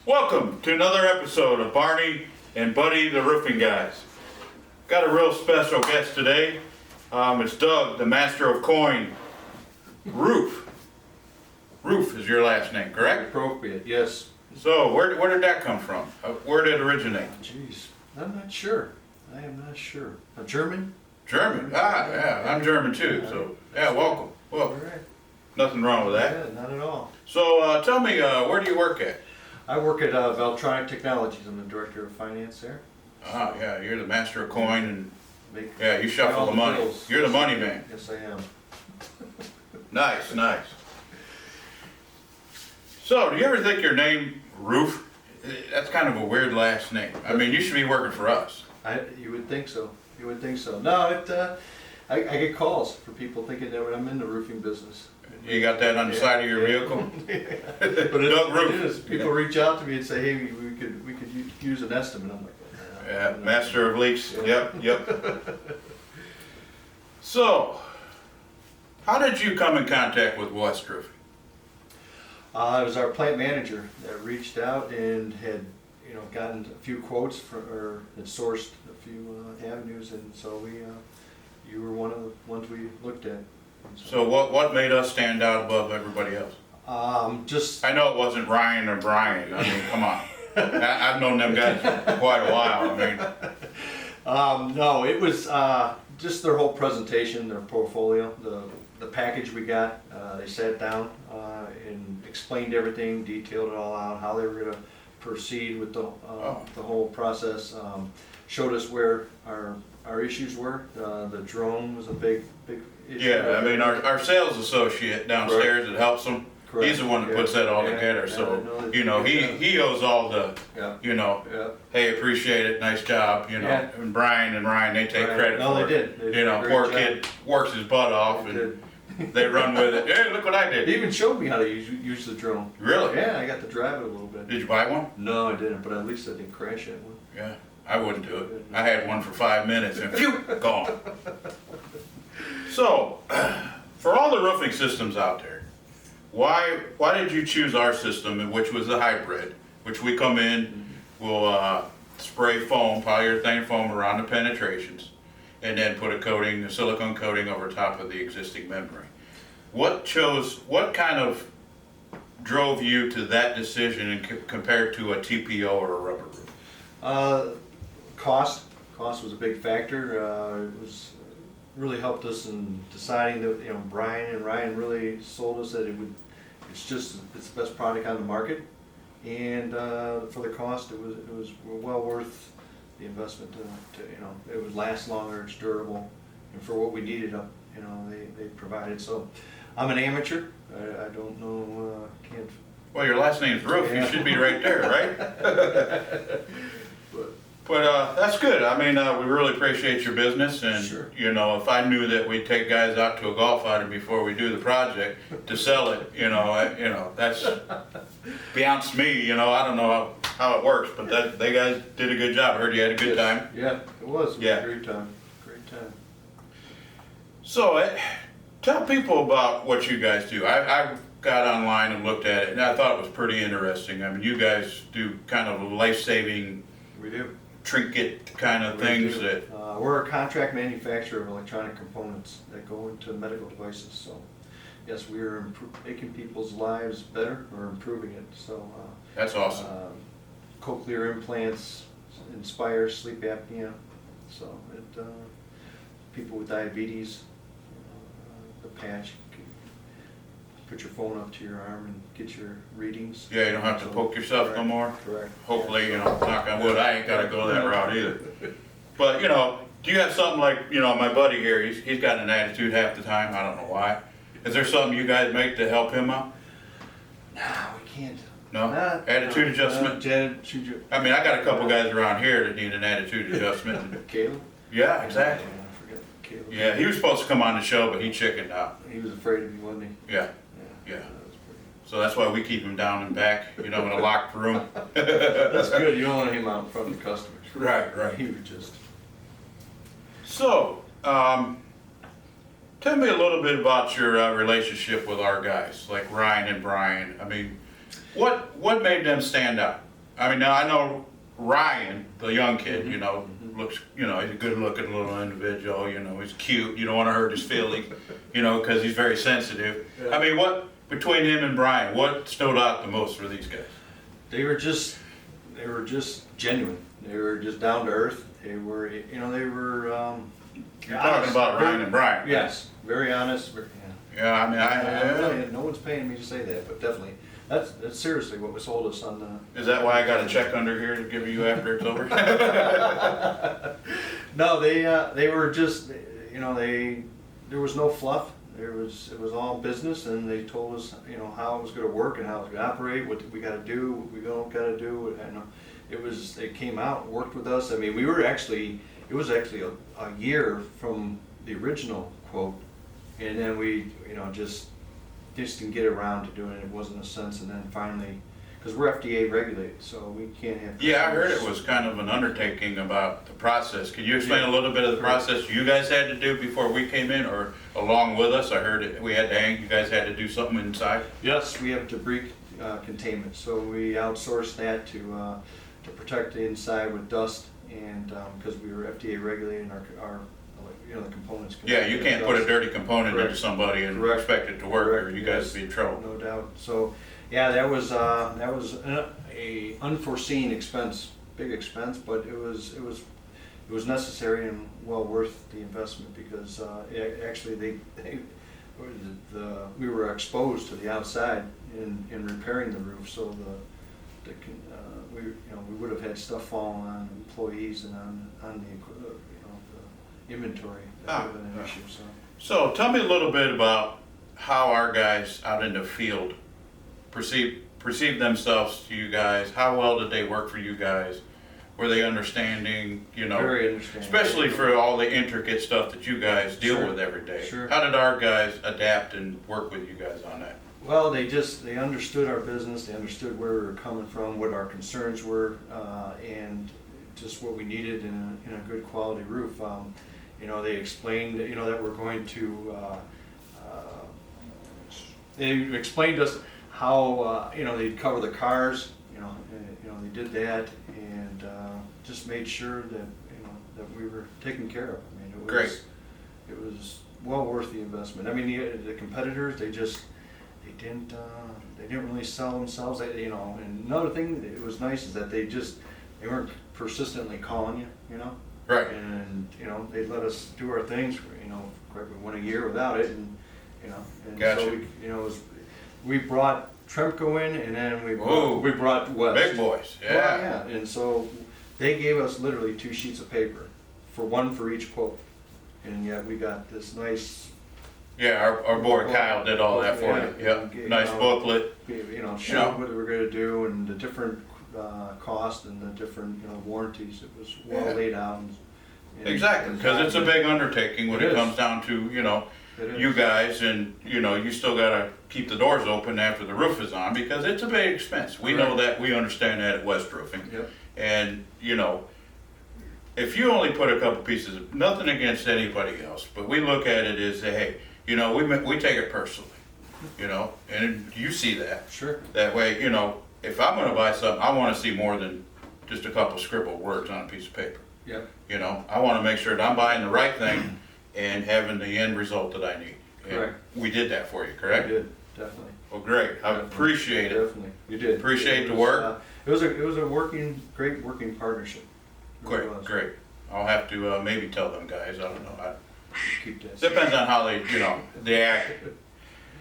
Welcome to another episode of Barney and Buddy, the roofing guys. Got a real special guest today. It's Doug, the master of coin. Roof is your last name, correct? Appropriate, yes. So where did that come from? Where did it originate? Jeez, I'm not sure. I am not sure. German? German. Yeah, I'm German too. So yeah, welcome. Well, right. Nothing wrong with that. Yeah, not at all. So tell me, where do you work at? I work at Valtronic Technologies. I'm the director of finance there. Ah, yeah, you're the master of coin, and Make yeah, you shuffle all the money. bills. You're the money man. Yes, I am. Nice, nice. So, do you ever think your name, Roof, that's kind of a weird last name? I mean, you should be working for us. You would think so. You would think so. No, I get calls for people thinking that I'm in the roofing business. You got that on the side of your vehicle? But it is. People Yeah. reach out to me and say, "Hey, we could use an estimate." I'm like, Yeah, master of leaks. Yep. So, how did you come in contact with West Roofing? It was our plant manager that reached out and had, gotten a few quotes or had sourced a few avenues, and so you were one of the ones we looked at. So what made us stand out above everybody else? Just I know it wasn't Ryan or Brian. I mean, come on. I've known them guys for quite a while. I mean, no, it was just their whole presentation, their portfolio, the package we got. They sat down and explained everything, detailed it all out, how they were going to proceed with the whole process. Showed us where our issues were. The drone was a big issue. yeah, I mean, our sales associate downstairs that helps them. Correct. He's the one that puts that all together. So he owes all the hey, appreciate it, nice job. And Brian and Ryan, they take credit for they it. did. They did a great Poor job. kid works his butt off and they run with it. Hey, look what I did. They even showed me how to use the drone. Really? Yeah, I got to drive it a little bit. Did you buy one? No, I didn't, but at least I didn't crash that one. Yeah, I wouldn't do it. I had one for 5 minutes and phew, gone. So, for all the roofing systems out there, why did you choose our system, which was the hybrid, which we come in, we'll spray foam, polyurethane foam around the penetrations, and then put a silicone coating over top of the existing membrane. What kind of drove you to that decision compared to a TPO or a rubber roof? Cost was a big factor. It was really helped us in deciding that Brian and Ryan really sold us that it's the best product on the market, and for the cost it was well worth the investment. It would last longer, it's durable, and for what we needed, they provided. So I'm an amateur. I don't know. Can't. Well, your last name's Roof. You should be right there, right? But that's good. I mean, we really appreciate your business, and Sure. If I knew that we'd take guys out to a golf outing before we do the project to sell it, that's beyond me. I don't know how it works, but they guys did a good job. I heard you had a good time. Yeah, it was. Yeah. A great time. Great time. So, tell people about what you guys do. I got online and looked at it, and I thought it was pretty interesting. I mean, you guys do kind of life-saving. We do. Trinket kind of things that. We're a contract manufacturer of electronic components that go into medical devices. So, yes, we are making people's lives better or improving it. So. That's awesome. Cochlear implants, Inspire, sleep apnea. So, people with diabetes, the patch. Put your phone up to your arm and get your readings. Yeah, you don't have to poke yourself no more. Correct. Hopefully, knock on wood, I ain't gotta go that route either. But, do you have something like, my buddy here, he's got an attitude half the time, I don't know why. Is there something you guys make to help him out? No, we can't. No? Attitude adjustment? I mean, I got a couple guys around here that need an attitude adjustment. Caleb? Yeah, exactly. I forget Caleb. Yeah, he was supposed to come on the show, but he chickened out. He was afraid of me, wasn't he? Yeah. Yeah. So that's why we keep him down and back, in a locked room. That's good. You don't want him out in front of the customers. Right. He would just. So, Tell me a little bit about your relationship with our guys, like Ryan and Brian. I mean, what made them stand out? I mean, now I know Ryan, the young kid, you know, looks, you know, he's a good-looking little individual. You know, he's cute. You don't want to hurt his feelings, you know, because he's very sensitive. Yeah. I mean, what between him and Brian, what stood out the most for these guys? They were just genuine. They were just down to earth. They were, you know, they were. You're talking about Ryan and Brian, right? Yes, very honest. Yeah, I mean, Really, no one's paying me to say that, but definitely, that's seriously what was sold us on the. Is that why I got a check under here to give you after it's over? No, they were just, you know, there was no fluff. It was all business, and they told us, you know, how it was going to work and how it was going to operate, what we got to do, what we don't got to do. And they came out, worked with us. I mean, it was actually a year from the original quote, and then we, you know, just didn't get around to doing it. It wasn't a sense, and then finally, because we're FDA regulated, so we can't have. Yeah, I heard it was kind of an undertaking about the process. Could you explain a little bit of the process you guys had to do before we came in, or along with us? I heard you guys had to do something inside. Yes, we have debris containment, so we outsourced that to protect the inside with dust, and because we were FDA regulated, our you know, the components. Yeah, you can't put a dirty component into somebody and Correct. expect it to work, or you guys Yes. would be in trouble. No doubt. So, yeah, that was a unforeseen expense, big expense, but it was necessary and well worth the investment, because actually we were exposed to the outside in repairing the roof, so we would have had stuff falling on employees and on the the inventory. That would have been an issue. So tell me a little bit about how our guys out in the field perceive themselves to you guys. How well did they work for you guys? Were they understanding, you know? Very understanding. Especially for all the intricate stuff that you guys deal Sure. with every day. Sure. How did our guys adapt and work with you guys on that? Well, they understood our business, they understood where we were coming from, what our concerns were, and just what we needed in a good quality roof. You know, they explained, you know, that we're going to, they explained to us how, you know, they'd cover the cars, you know, they did that, and just made sure that, you know, that we were taken care of. I mean, it was well worth the investment. I mean, the competitors, they didn't really sell themselves, you know. And another thing that was nice is that they weren't persistently calling you, you know. Right. And, you know, they let us do our things, you know. We went a year without it, and, you know. And Gotcha. so we brought Tremco in, and then we brought West. Big boys, yeah. Well, yeah, and so they gave us literally 2 sheets of paper, one for each quote. And yet we got this nice. Yeah, our boy Kyle did all that for you. Yep, nice booklet. You know, showed what we were gonna do and the different costs and the different, you know, warranties. It was well laid out. And Exactly, because it's a big undertaking when it comes down to, you know, you guys, and, you know, you still gotta keep the doors open after the roof is on, because it's a big expense. We know that, we understand that at West Roofing. Yep. And, you know, if you only put a couple pieces, nothing against anybody else, but we look at it as, hey, you know, we take it personally, you know, and you see that. Sure. That way, you know, if I'm gonna buy something, I wanna see more than just a couple scribbled words on a piece of paper. Yep. You know, I wanna make sure that I'm buying the right thing and having the end result that I need. And Correct. we did that for you, correct? We did, definitely. Well, great, I appreciate it. Definitely, you did. Appreciate the work. It was a great working partnership. It really Great, was. great. I'll have to maybe tell them guys, I don't know. Keep that. Depends on how they, you know, they act.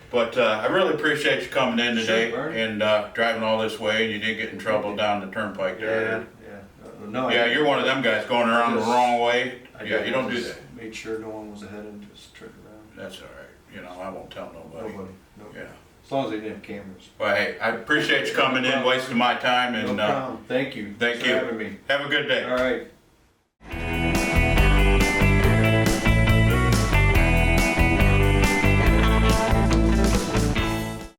But I really appreciate you coming in today Sure, Barney. and driving all this way, and you didn't get in trouble down the turnpike Yeah, there. yeah. No, Yeah, you're one of them guys going around the wrong way. Yeah, you don't do just that. Made sure no one was ahead and just trick around. That's all right. You know, I won't tell nobody. Nobody. Nope. Yeah. As long as they didn't have cameras. Well, hey, I appreciate you coming in, wasting my time, No and problem. Thank you. thank Thanks you. for having me. Have a good day. All right.